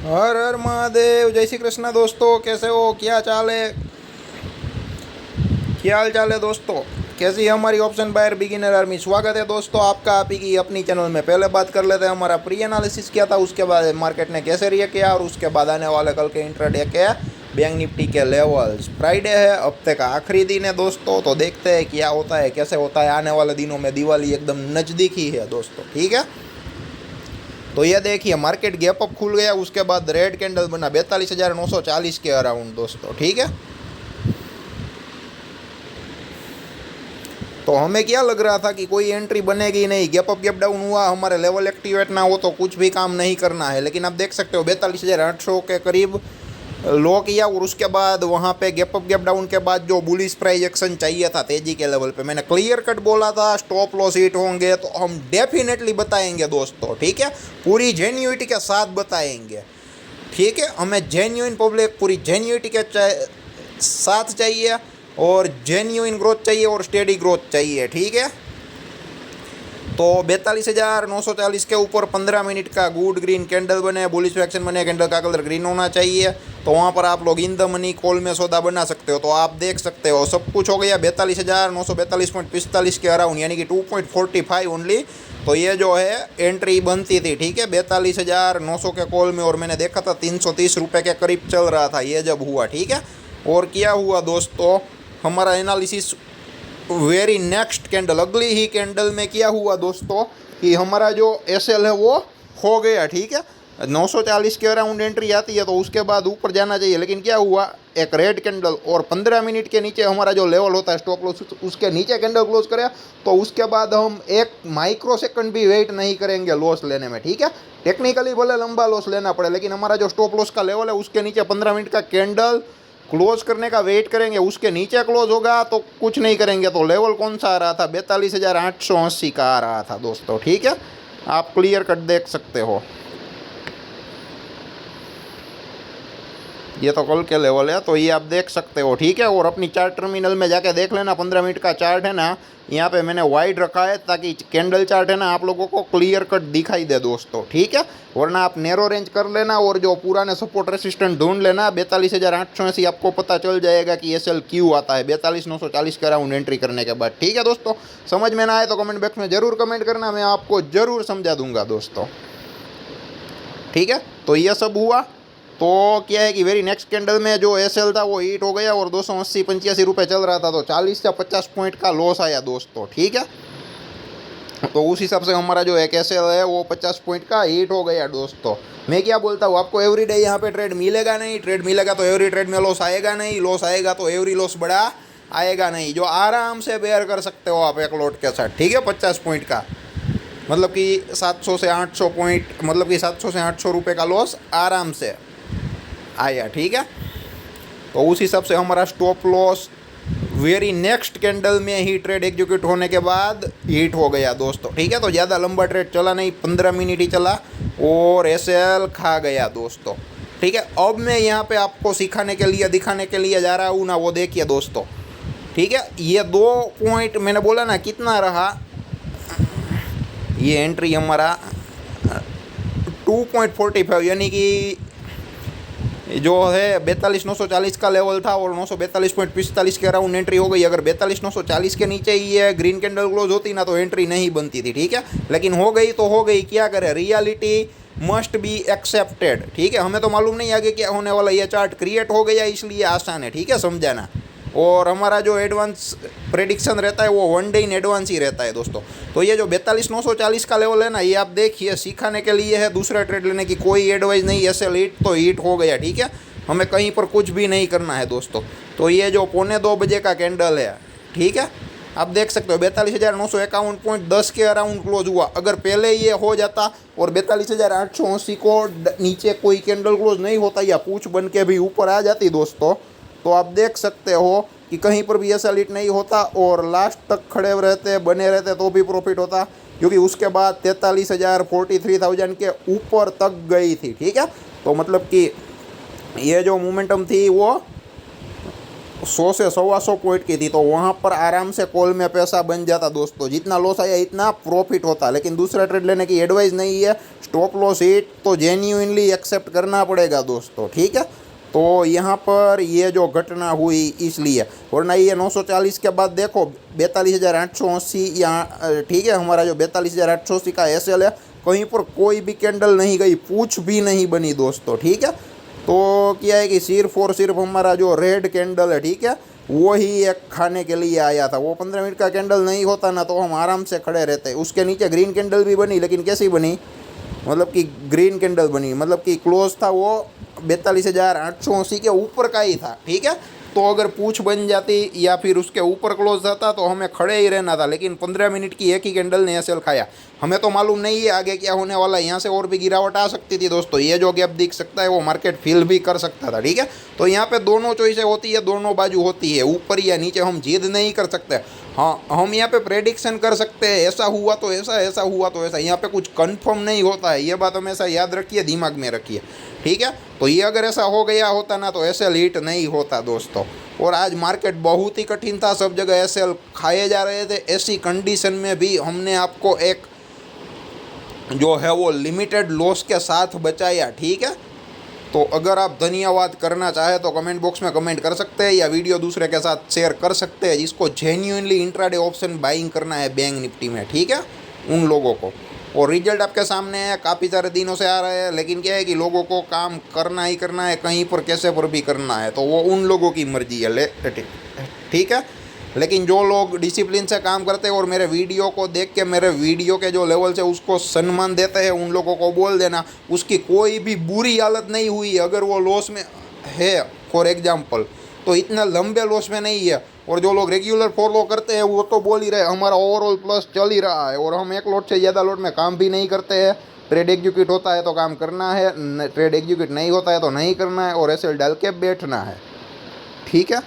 हर हर महादेव। जय श्री कृष्ण दोस्तों, कैसे हो, क्या चाल है, क्या हाल चाल है दोस्तों। कैसी है हमारी ऑप्शन बायर बिगिनर आर्मी। स्वागत है दोस्तों आपका आप ही की अपनी चैनल में। पहले बात कर लेते हैं हमारा प्री एनालिसिस क्या था, उसके बाद मार्केट ने कैसे रिएक्ट किया और उसके बाद आने वाले कल के इंट्राडे के बैंक निफ्टी के लेवल्स। फ्राइडे है, हफ्ते का आखिरी दिन है दोस्तों, तो देखते हैं क्या होता है कैसे होता है आने वाले दिनों में। दिवाली एकदम नज़दीक ही है दोस्तों, ठीक है। तो ये देखिए मार्केट गैप अप खुल गया, उसके बाद रेड कैंडल बना 42,940 के अराउंड दोस्तों, ठीक है। तो हमें क्या लग रहा था कि कोई एंट्री बनेगी नहीं, गैप अप गैप डाउन हुआ, हमारे लेवल एक्टिवेट ना हो तो कुछ भी काम नहीं करना है। लेकिन आप देख सकते हो 42,800 के करीब लो किया और उसके बाद वहाँ पे गैप अप गैप डाउन के बाद जो बुलिश प्राइस एक्शन चाहिए था तेजी के लेवल पे, मैंने क्लियर कट बोला था स्टॉप लॉस हिट होंगे तो हम डेफिनेटली बताएंगे दोस्तों, ठीक है। पूरी जेन्युइटी के साथ बताएंगे, ठीक है। हमें जेन्युइन पब्लिक पूरी जेन्युइटी के साथ चाहिए और जेन्युइन ग्रोथ चाहिए और स्टेडी ग्रोथ चाहिए, ठीक है। तो 42,940 के ऊपर 15 मिनट का गुड ग्रीन कैंडल बने, बुलिश एक्शन बने, कैंडल का कलर ग्रीन होना चाहिए, तो वहाँ पर आप लोग इन द मनी कॉल में सौदा बना सकते हो। तो आप देख सकते हो सब कुछ हो गया 42,942.45 के अराउंड, यानी कि 2.45 ओनली। तो ये जो है एंट्री बनती थी, ठीक है, 42,900 के कॉल में, और मैंने देखा था 330 रुपये के करीब चल रहा था ये जब हुआ, ठीक है। और क्या हुआ दोस्तों, हमारा एनालिसिस वेरी नेक्स्ट कैंडल, अगली ही कैंडल में क्या हुआ दोस्तों कि हमारा जो एसएल है वो हो गया, ठीक है। 940 के अराउंड एंट्री आती है तो उसके बाद ऊपर जाना चाहिए, लेकिन क्या हुआ, एक रेड कैंडल और 15 मिनट के नीचे हमारा जो लेवल होता है स्टॉप लॉस, उसके नीचे कैंडल क्लोज करे तो उसके बाद हम एक माइक्रो सेकंड भी वेट नहीं करेंगे लॉस लेने में, ठीक है। टेक्निकली भले लंबा लॉस लेना पड़े, लेकिन हमारा जो स्टॉप लॉस का लेवल है उसके नीचे 15 मिनट का कैंडल क्लोज करने का वेट करेंगे, उसके नीचे क्लोज होगा तो कुछ नहीं करेंगे। तो लेवल कौन सा आ रहा था, 42,880 का आ रहा था दोस्तों, ठीक है। आप क्लियर कट देख सकते हो, ये तो कल के लेवल है, तो ये आप देख सकते हो, ठीक है। और अपनी चार्ट टर्मिनल में जाके देख लेना, 15 मिनट का चार्ट है ना, यहाँ पे मैंने वाइड रखा है ताकि कैंडल चार्ट है ना आप लोगों को क्लियर कट दिखाई दे दोस्तों, ठीक है। वरना आप नैरो रेंज कर लेना और जो पुराने सपोर्ट रेसिस्टेंट ढूंढ लेना। 42,880 आपको पता चल जाएगा कि एसएल क्यों आता है 42,940 के अराउंड एंट्री करने के बाद, ठीक है दोस्तों। समझ में ना आए तो कमेंट बॉक्स में ज़रूर कमेंट करना, मैं आपको ज़रूर समझा दूंगा दोस्तों, ठीक है। तो ये सब हुआ, तो क्या है कि वेरी नेक्स्ट कैंडल में जो एसएल था वो हिट हो गया और 280-85 रुपये चल रहा था, तो 40 से 50 पॉइंट का लॉस आया दोस्तों, ठीक है। तो उस हिसाब से हमारा जो एक एसएल है वो 50 पॉइंट का हिट हो गया दोस्तों। मैं क्या बोलता हूँ आपको, एवरीडे यहाँ पे ट्रेड मिलेगा नहीं, ट्रेड मिलेगा तो एवरी ट्रेड में लॉस आएगा नहीं, लॉस आएगा तो एवरी लॉस बड़ा आएगा नहीं, जो आराम से बेयर कर सकते हो आप एक लोट के साथ, ठीक है। 50 पॉइंट का मतलब कि 700 से 800 पॉइंट, मतलब कि 700 से 800 रुपये का लॉस आराम से आया, ठीक है। तो उस हिसाब से हमारा stop loss very next candle में ही ट्रेड एग्जीक्यूट होने के बाद हिट हो गया दोस्तों, ठीक है। तो ज़्यादा लंबा ट्रेड चला नहीं, 15 मिनट ही चला और एसएल खा गया दोस्तों, ठीक है। अब मैं यहाँ पे आपको सिखाने के लिए दिखाने के लिए जा रहा हूँ ना, वो देखिए दोस्तों, ठीक है। ये 2 पॉइंट मैंने बोला ना कितना रहा, ये एंट्री हमारा 2.45 यानी कि जो है 42,940 का लेवल था और 942.45 के अराउंड एंट्री हो गई। अगर 42,940 के नीचे ही ये ग्रीन कैंडल क्लोज होती ना तो एंट्री नहीं बनती थी, ठीक है। लेकिन हो गई तो हो गई, क्या करें, रियलिटी मस्ट बी एक्सेप्टेड, ठीक है। हमें तो मालूम नहीं आगे क्या होने वाला, ये चार्ट क्रिएट हो गया इसलिए आसान है, ठीक है, समझाना। और हमारा जो एडवांस प्रेडिक्शन रहता है वो 1 डे इन एडवांस ही रहता है दोस्तों। तो ये जो 42,940 का लेवल है ना, ये आप देखिए सिखाने के लिए है, दूसरा ट्रेड लेने की कोई एडवाइस नहीं। एसएल हिट तो हिट हो गया, ठीक है, हमें कहीं पर कुछ भी नहीं करना है दोस्तों। तो ये जो 1:45 बजे का कैंडल है, ठीक है, आप देख सकते हो 42,951.10 के अराउंड क्लोज हुआ। अगर पहले ये हो जाता और 42,880 को नीचे कोई कैंडल क्लोज नहीं होता या पूछ बन के भी ऊपर आ जाती दोस्तों, तो आप देख सकते हो कि कहीं पर भी ऐसा लीट नहीं होता और लास्ट तक खड़े रहते बने रहते तो भी प्रॉफिट होता, क्योंकि उसके बाद 43,000 43,000 के ऊपर तक गई थी, ठीक है। तो मतलब कि ये जो मोमेंटम थी वो 100 से 125 पॉइंट की थी, तो वहाँ पर आराम से कॉल में पैसा बन जाता दोस्तों। जितना लॉस आया इतना प्रॉफिट होता, लेकिन दूसरा ट्रेड लेने की एडवाइस नहीं है। स्टॉप लॉस हिट तो जेन्युइनली एक्सेप्ट करना पड़ेगा दोस्तों, ठीक है। तो यहाँ पर ये जो घटना हुई इसलिए, वरना ये 940 के बाद देखो 42,880 यहाँ, ठीक है। हमारा जो 42,880 का एसएल है, कहीं पर कोई भी कैंडल नहीं गई, पूछ भी नहीं बनी दोस्तों, ठीक है। तो क्या है कि सिर्फ और सिर्फ हमारा जो रेड कैंडल है, ठीक है, वो ही एक खाने के लिए आया था। वो 15 मिनट का कैंडल नहीं होता ना, तो हम आराम से खड़े रहते। उसके नीचे ग्रीन कैंडल भी बनी, लेकिन कैसी बनी, मतलब कि ग्रीन कैंडल बनी, मतलब कि क्लोज था वो 42,880 के ऊपर का ही था, ठीक है। तो अगर पूछ बन जाती या फिर उसके ऊपर क्लोज जाता तो हमें खड़े ही रहना था, लेकिन 15 मिनट की एक ही कैंडल ने एसएल खाया। हमें तो मालूम नहीं है आगे क्या होने वाला है, यहाँ से और भी गिरावट आ सकती थी दोस्तों। ये जो गैप दिख सकता है वो मार्केट फिल भी कर सकता था, ठीक है। तो यहाँ पे दोनों चॉइसें होती है, दोनों बाजू होती है, ऊपर या नीचे। हम जिद नहीं कर सकते। हाँ, हम यहाँ पे प्रेडिक्शन कर सकते हैं, ऐसा हुआ तो ऐसा, ऐसा हुआ तो ऐसा। यहाँ पे कुछ कंफर्म नहीं होता है, ये बात हमेशा याद रखिए, दिमाग में रखिए, ठीक है। तो ये अगर ऐसा हो गया होता ना, तो एसएल हिट नहीं होता दोस्तों। और आज मार्केट बहुत ही कठिन था, सब जगह एसएल खाए जा रहे थे। ऐसी कंडीशन में भी हमने आपको एक जो है वो लिमिटेड लॉस के साथ बचाया, ठीक है। तो अगर आप धन्यवाद करना चाहें तो कमेंट बॉक्स में कमेंट कर सकते हैं, या वीडियो दूसरे के साथ शेयर कर सकते हैं जिसको जेन्युइनली इंट्राडे ऑप्शन बाइंग करना है बैंक निफ्टी में, ठीक है, उन लोगों को। और रिजल्ट आपके सामने है, काफ़ी सारे दिनों से आ रहे हैं, लेकिन क्या है कि लोगों को काम करना ही करना है, कहीं पर कैसे पर भी करना है, तो वो उन लोगों की मर्जी है, ठीक है। लेकिन जो लोग डिसिप्लिन से काम करते हैं और मेरे वीडियो को देख के मेरे वीडियो के जो लेवल से उसको सम्मान देते हैं, उन लोगों को बोल देना उसकी कोई भी बुरी हालत नहीं हुई है। अगर वो लॉस में है फॉर एग्जांपल, तो इतना लंबे लॉस में नहीं है। और जो लोग रेगुलर फॉलो करते हैं वो तो बोल ही रहे हमारा ओवरऑल प्लस चल ही रहा है, और हम एक लॉट से ज़्यादा लॉट में काम भी नहीं करते हैं। ट्रेड एग्जीक्यूट होता है तो काम करना है, ट्रेड एग्जीक्यूट नहीं होता है तो नहीं करना है, और ऐसे डाल के बैठना है, ठीक है।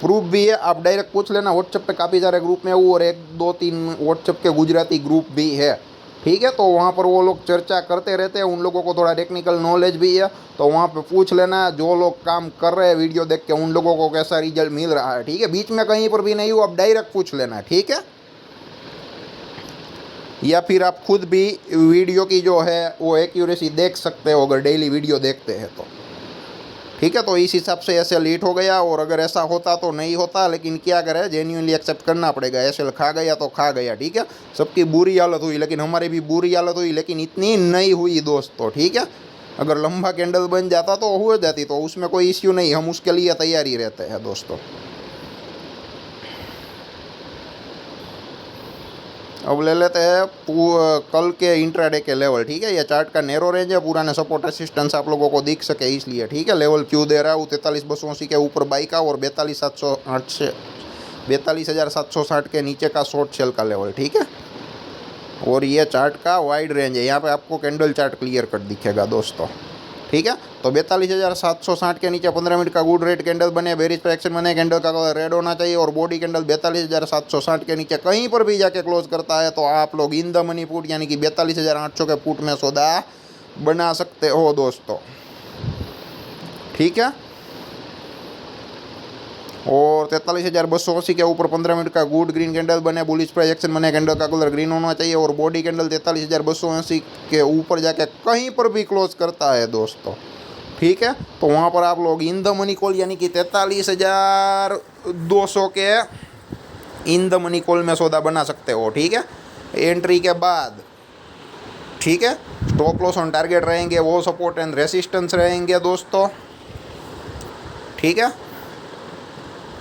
प्रूफ भी है, आप डायरेक्ट पूछ लेना। व्हाट्सएप पे काफ़ी सारे ग्रुप में हूँ, और 1 2 3 व्हाट्सएप के गुजराती ग्रुप भी है, ठीक है। तो वहाँ पर वो लोग चर्चा करते रहते हैं, उन लोगों को थोड़ा टेक्निकल नॉलेज भी है, तो वहाँ पे पूछ लेना। जो लोग काम कर रहे हैं वीडियो देख के, उन लोगों को कैसा रिजल्ट मिल रहा है, ठीक है। बीच में कहीं पर भी नहीं हो, आप डायरेक्ट पूछ लेना, ठीक है। या फिर आप खुद भी वीडियो की जो है वो एक्यूरेसी देख सकते हो अगर डेली वीडियो देखते हैं तो, ठीक है। तो इस हिसाब से एसएल हिट हो गया, और अगर ऐसा होता तो नहीं होता, लेकिन क्या करें, जेन्युइनली एक्सेप्ट करना पड़ेगा। एसएल खा गया तो खा गया, ठीक है। सबकी बुरी हालत हुई, लेकिन हमारी भी बुरी हालत हुई, लेकिन इतनी नहीं हुई दोस्तों, ठीक है। अगर लंबा कैंडल बन जाता तो हो जाती, तो उसमें कोई इश्यू नहीं, हम उसके लिए तैयारी रहते हैं दोस्तों। अब ले लेते हैं कल के इंट्राडे के लेवल, ठीक है। ये चार्ट का नैरो रेंज है, पूरा ने सपोर्ट रेसिस्टेंस आप लोगों को दिख सके इसलिए, ठीक है। लेवल क्यों दे रहा हूँ, 43,280 के ऊर बाई का, और 42,760 के नीचे का शॉर्ट सेल का लेवल, ठीक है। और ये चार्ट का वाइड रेंज है, यहाँ पे आपको कैंडल चार्ट क्लियर कट दिखेगा दोस्तों, ठीक है। तो 42,760 के नीचे 15 मिनट का गुड रेड कैंडल बने, बेरिश पे एक्शन बने, कैंडल का कलर रेड होना चाहिए, और बॉडी कैंडल 42,760 के नीचे कहीं पर भी जाके क्लोज करता है तो आप लोग इन द मनी पुट यानी कि 42,800 के पुट में सौदा बना सकते हो दोस्तों, ठीक है। और 43,280 के ऊपर 15 मिनट का गुड ग्रीन कैंडल बने, बुलिश प्राइस एक्शन बने, कैंडल का कलर ग्रीन होना चाहिए, और बॉडी कैंडल 43,280 के ऊपर जाके कहीं पर भी क्लोज करता है दोस्तों, ठीक है। तो वहाँ पर आप लोग इन द मनी कॉल यानी कि 43,200 के इन द मनी कॉल में सौदा बना सकते हो, ठीक है। एंट्री के बाद, ठीक है, स्टॉप लॉस ऑन टारगेट रहेंगे, वो सपोर्ट एंड रेसिस्टेंस रहेंगे दोस्तों, ठीक है।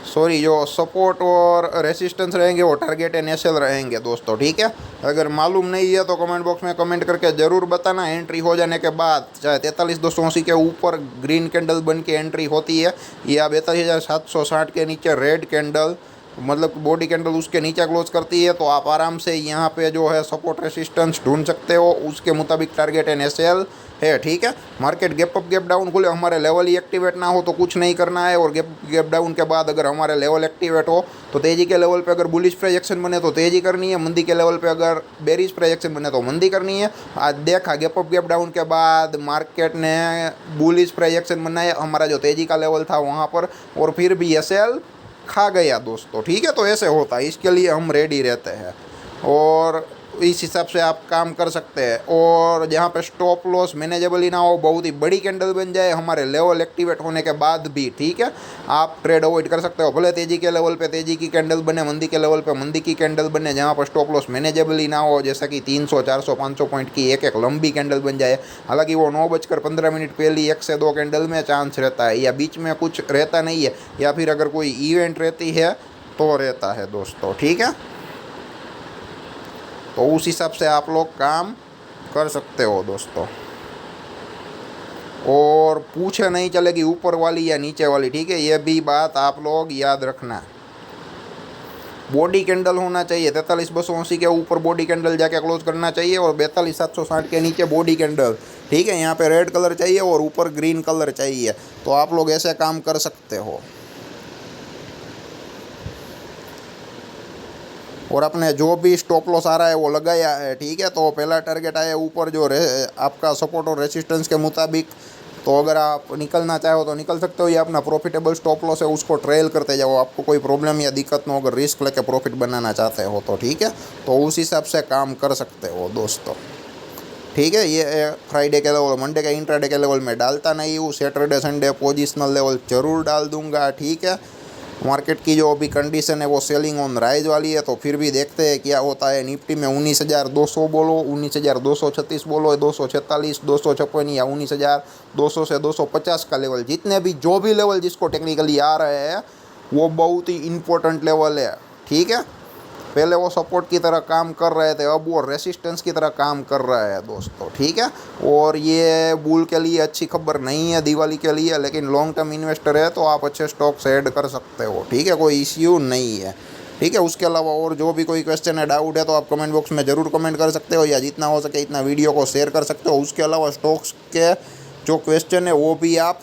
सॉरी, जो सपोर्ट और रेसिस्टेंस रहेंगे वो टारगेट एंड एसएल रहेंगे दोस्तों, ठीक है। अगर मालूम नहीं है तो कमेंट बॉक्स में कमेंट करके ज़रूर बताना। एंट्री हो जाने के बाद चाहे 43,280 के ऊपर ग्रीन कैंडल बन के एंट्री होती है, या 42,760 के नीचे रेड कैंडल मतलब बॉडी कैंडल उसके नीचे क्लोज करती है, तो आप आराम से यहाँ पे जो है सपोर्ट रेसिस्टेंस ढूंढ सकते हो, उसके मुताबिक टारगेट एंड एसएल है। ठीक है, market gap up gap down खुले, हमारे लेवल ही एक्टिवेट ना हो तो कुछ नहीं करना है, और गैप डाउन के बाद अगर हमारे लेवल एक्टिवेट हो तो तेज़ी के लेवल पे अगर बुलिश प्रोजेक्शन बने तो तेज़ी करनी है, मंदी के लेवल पे अगर बेरिश प्रोजेक्शन बने तो मंदी करनी है। आज देखा गैप अप गैप डाउन के बाद मार्केट ने बुलिश प्रोजेक्शन बनाया, हमारा जो तेज़ी का लेवल था वहाँ पर, और फिर भी एसएल खा गया दोस्तों। ठीक है, तो ऐसे होता है, इसके लिए हम रेडी रहते हैं और इस हिसाब से आप काम कर सकते हैं। और जहाँ पे स्टॉप लॉस मैनेजेबल ही ना हो, बहुत ही बड़ी कैंडल बन जाए हमारे लेवल एक्टिवेट होने के बाद भी, ठीक है, आप ट्रेड अवॉइड कर सकते हो। भले तेज़ी के लेवल पे तेज़ी की कैंडल बने, मंदी के लेवल पे मंदी की कैंडल बने, जहाँ पर स्टॉप लॉस मैनेजेबल ही ना हो, जैसा कि 300 400 500 पॉइंट की एक लंबी कैंडल बन जाए। हालांकि वो 9:15 पहली 1 से 2 कैंडल में चांस रहता है, या बीच में कुछ रहता नहीं है, या फिर अगर कोई इवेंट रहती है तो रहता है दोस्तों। ठीक है, तो उस हिसाब से आप लोग काम कर सकते हो दोस्तों, और पूछे नहीं चलेगी ऊपर वाली या नीचे वाली। ठीक है, ये भी बात आप लोग याद रखना। बॉडी कैंडल होना चाहिए 43,280 के ऊपर बॉडी कैंडल जाके क्लोज करना चाहिए, और 42,760 के नीचे बॉडी कैंडल। ठीक है, यहाँ पे रेड कलर चाहिए और ऊपर ग्रीन कलर चाहिए, तो आप लोग ऐसे काम कर सकते हो। और अपने जो भी स्टॉप लॉस आ रहा है वो लगाया है। ठीक है, तो पहला टारगेट आया ऊपर जो आपका सपोर्ट और रेसिस्टेंस के मुताबिक, तो अगर आप निकलना चाहो तो निकल सकते हो, या अपना प्रॉफिटेबल स्टॉप लॉस है उसको ट्रेल करते जाओ, आपको कोई प्रॉब्लम या दिक्कत ना हो अगर रिस्क लेके प्रॉफिट बनाना चाहते हो तो। ठीक है, तो उस हिसाब से काम कर सकते हो दोस्तों। ठीक है, ये फ्राइडे के लेवल, मंडे के इंट्राडे के लेवल में डालता नहीं हूँ, सैटरडे संडे पोजिशनल लेवल ज़रूर डाल दूंगा। ठीक है, मार्केट की जो अभी कंडीशन है वो सेलिंग ऑन राइज वाली है, तो फिर भी देखते हैं क्या होता है। निफ्टी में 19,200 बोलो, 19,236 बोलो, 246, 256 या 19,200 से 250 का लेवल, जितने भी जो भी लेवल जिसको टेक्निकली आ रहे हैं वो बहुत ही इम्पोर्टेंट लेवल है। ठीक है, पहले वो सपोर्ट की तरह काम कर रहे थे, अब वो रेसिस्टेंस की तरह काम कर रहे हैं दोस्तों। ठीक है, और ये बुल के लिए अच्छी खबर नहीं है दिवाली के लिए, लेकिन लॉन्ग टर्म इन्वेस्टर है तो आप अच्छे स्टॉक्स ऐड कर सकते हो। ठीक है, कोई इश्यू नहीं है। ठीक है, उसके अलावा और जो भी कोई क्वेश्चन है, डाउट है, तो आप कमेंट बॉक्स में ज़रूर कमेंट कर सकते हो, या जितना हो सके इतना वीडियो को शेयर कर सकते हो। उसके अलावा स्टॉक्स के जो क्वेश्चन है वो भी आप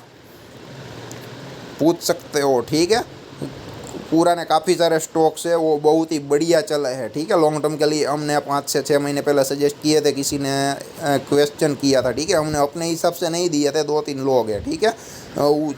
पूछ सकते हो। ठीक है, पूरा ने काफ़ी सारे स्टॉक्स है वो बहुत ही बढ़िया चले हैं। ठीक है, लॉन्ग टर्म के लिए हमने 5 से 6 महीने पहले सजेस्ट किए थे, किसी ने क्वेश्चन किया था। ठीक है, हमने अपने हिसाब से नहीं दिए थे, 2-3 लोग हैं। ठीक है,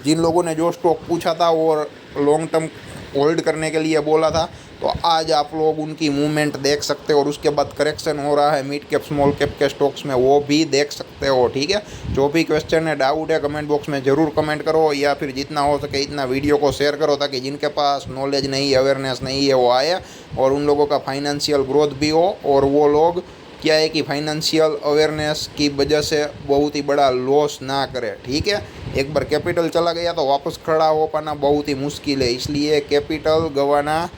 जिन लोगों ने जो स्टॉक पूछा था और लॉन्ग टर्म होल्ड करने के लिए बोला था, तो आज आप लोग उनकी मूवमेंट देख सकते हो, और उसके बाद करेक्शन हो रहा है मिड कैप स्मॉल कैप के स्टॉक्स में, वो भी देख सकते हो। ठीक है, जो भी क्वेश्चन है, डाउट है, कमेंट बॉक्स में ज़रूर कमेंट करो, या फिर जितना हो सके इतना वीडियो को शेयर करो, ताकि जिनके पास नॉलेज नहीं है, अवेयरनेस नहीं है, वो आए और उन लोगों का फाइनेंशियल ग्रोथ भी हो, और वो लोग क्या है कि फाइनेंशियल अवेयरनेस की वजह से बहुत ही बड़ा लॉस ना करे। ठीक है, एक बार कैपिटल चला गया तो वापस खड़ा हो पाना बहुत ही मुश्किल है, इसलिए कैपिटल गंवाना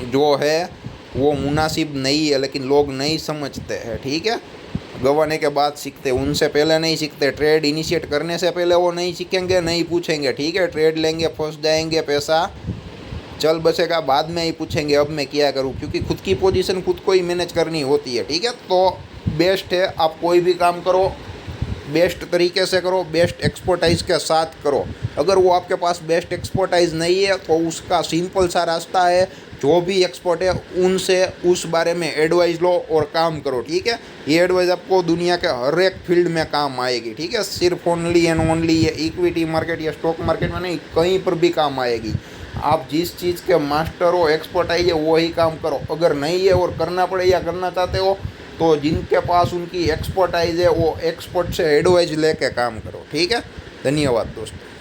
जो है वो मुनासिब नहीं है, लेकिन लोग नहीं समझते हैं। ठीक है, गंवाने के बाद सीखते, उनसे पहले नहीं सीखते। ट्रेड इनिशिएट करने से पहले वो नहीं सीखेंगे, नहीं पूछेंगे। ठीक है, ट्रेड लेंगे, फंस जाएंगे, पैसा चल बसेगा, बाद में ही पूछेंगे अब मैं क्या करूं, क्योंकि खुद की पोजीशन खुद को ही मैनेज करनी होती है। ठीक है, तो बेस्ट है आप कोई भी काम करो बेस्ट तरीके से करो, बेस्ट एक्सपर्टाइज के साथ करो। अगर वो आपके पास बेस्ट एक्सपर्टाइज नहीं है तो उसका सिंपल सा रास्ता है, जो भी एक्सपर्ट है उनसे उस बारे में एडवाइस लो और काम करो। ठीक है, ये एडवाइस आपको दुनिया के हर एक फील्ड में काम आएगी। ठीक है, सिर्फ ओनली एंड ओनली ये इक्विटी मार्केट या स्टॉक मार्केट में नहीं, कहीं पर भी काम आएगी। आप जिस चीज़ के मास्टर हो, एक्सपर्टाइज है, वही काम करो। अगर नहीं है और करना पड़े या करना चाहते हो तो जिनके पास उनकी एक्सपर्टाइज है वो एक्सपर्ट से एडवाइस लेके काम करो। ठीक है, धन्यवाद दोस्तों।